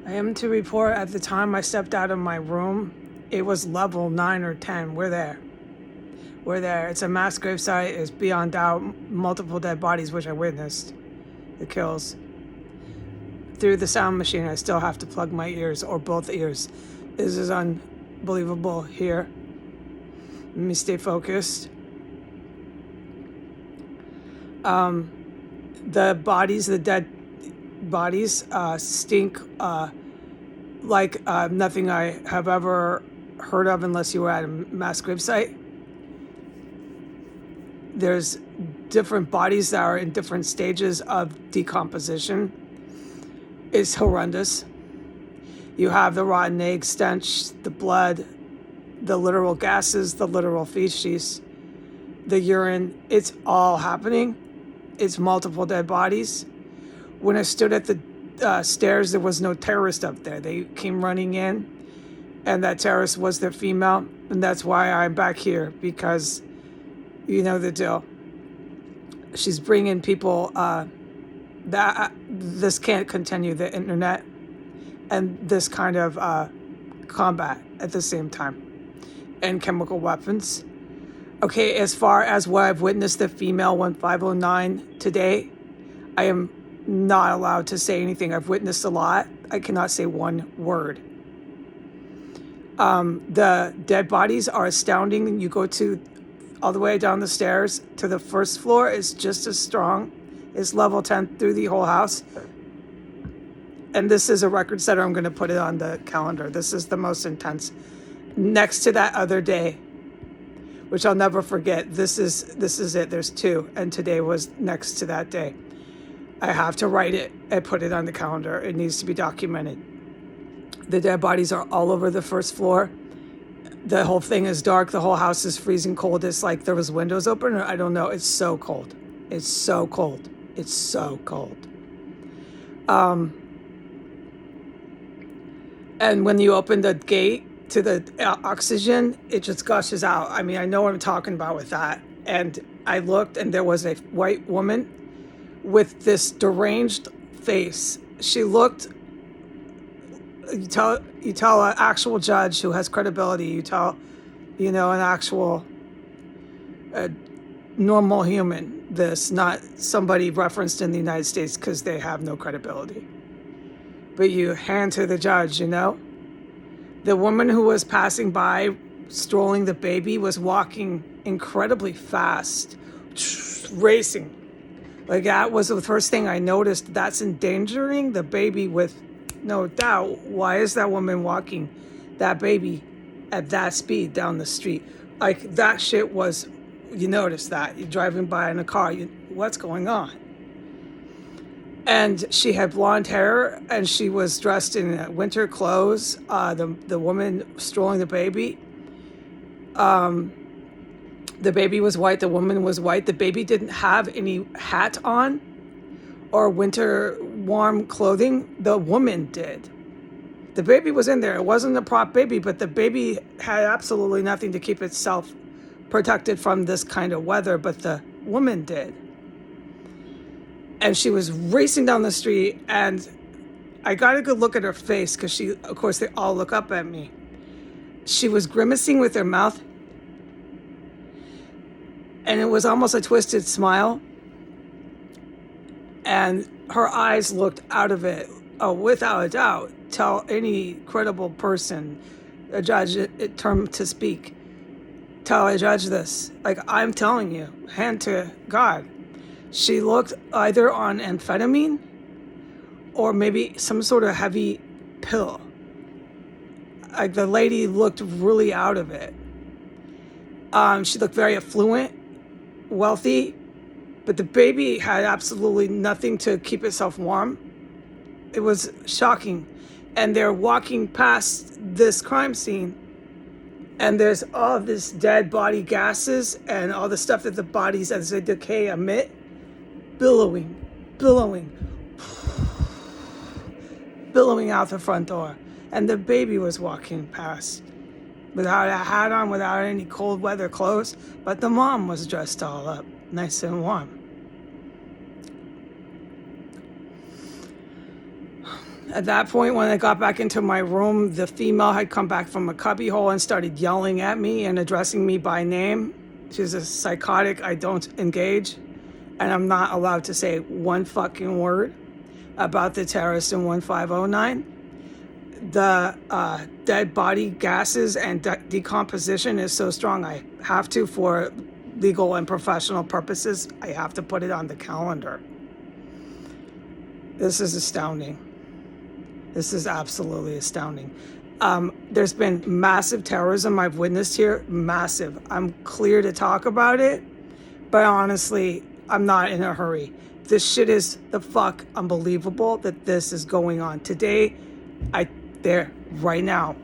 I am to report at the time I stepped out of my room, it was level 9 or 10. We're there. We're there. It's a mass gravesite. It's beyond doubt multiple dead bodies, which I witnessed. The kills. Through the sound machine, I still have to plug my ears, or both ears. This is unbelievable here. Let me stay focused. The bodies, the dead bodies, stink like nothing I have ever heard of unless you were at a mass gravesite. There's different bodies that are in different stages of decomposition. It's horrendous. You have the rotten egg stench, the blood, the literal gases, the literal feces, the urine. It's all happening. It's multiple dead bodies. When I stood at the stairs, there was no terrorist up there. They came running in, and that terrorist was their female, and that's why I'm back here, because you know the deal. She's bringing people that this can't continue, the internet and this kind of combat at the same time, and chemical weapons. Okay, as far as what I've witnessed, the female 1509 today, I am not allowed to say anything. I've witnessed a lot. I cannot say one word. The dead bodies are astounding. You go to all the way down the stairs to the first floor. It's just as strong. It's level 10 through the whole house. And this is a record setter. I'm going to put it on the calendar. This is the most intense. Next to that other day, which I'll never forget. This is it. There's two, and today was next to that day. I have to write it and put it on the calendar. It needs to be documented. The dead bodies are all over the first floor. The whole thing is dark. The whole house is freezing cold. It's like there was windows open, or I don't know. It's so cold. It's so cold. It's so cold. And when you open the gate to the oxygen, it just gushes out. I mean, I know what I'm talking about with that. And I looked, and there was a white woman with this deranged face. She looked, you tell an actual judge who has credibility, you tell, an actual normal human this, not somebody referenced in the United States because they have no credibility. But you hand to the judge, The woman who was passing by, strolling the baby, was walking incredibly fast, racing. Like, that was the first thing I noticed. That's endangering the baby with no doubt. Why is that woman walking that baby at that speed down the street? Like, that shit was, you notice that. You're driving by in a car. What's going on? And she had blonde hair, and she was dressed in winter clothes. The woman strolling the baby. The baby was white. The woman was white. The baby didn't have any hat on or winter warm clothing. The woman did. The baby was in there. It wasn't a prop baby, but the baby had absolutely nothing to keep itself protected from this kind of weather, but the woman did. And she was racing down the street, and I got a good look at her face because of course, they all look up at me. She was grimacing with her mouth, and it was almost a twisted smile. And her eyes looked out of it, without a doubt. Tell any credible person, a judge, a term to speak. Tell a judge this. Like, I'm telling you, hand to God. She looked either on amphetamine or maybe some sort of heavy pill. Like, the lady looked really out of it. She looked very affluent, wealthy, but the baby had absolutely nothing to keep itself warm. It was shocking. And they're walking past this crime scene, and there's all of this dead body gases and all the stuff that the bodies, as they decay, emit, billowing out the front door. And the baby was walking past without a hat on, without any cold weather clothes, but the mom was dressed all up, nice and warm. At that point, when I got back into my room, the female had come back from a cubbyhole and started yelling at me and addressing me by name. She's a psychotic. I don't engage. And I'm not allowed to say one fucking word about the terrorist in 1509. The dead body gases and decomposition is so strong, I have to, for legal and professional purposes, I have to put it on the calendar. This is astounding. This is absolutely astounding. There's been massive terrorism I've witnessed here, massive. I'm clear to talk about it, but honestly, I'm not in a hurry. This shit is the fuck unbelievable that this is going on. Today, right now,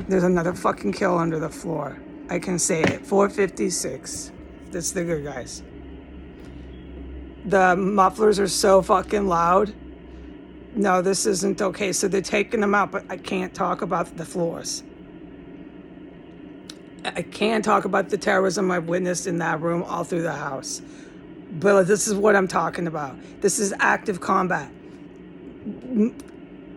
there's another fucking kill under the floor. I can say it, 456. That's the good guys. The mufflers are so fucking loud. No, this isn't okay. So they're taking them out, but I can't talk about the floors. I can't talk about the terrorism I've witnessed in that room all through the house. But this is what I'm talking about. This is active combat.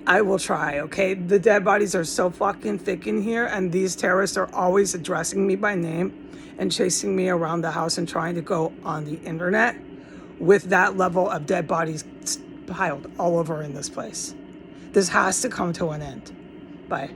I will try, okay? The dead bodies are so fucking thick in here, and these terrorists are always addressing me by name and chasing me around the house and trying to go on the internet with that level of dead bodies piled all over in this place. This has to come to an end. Bye.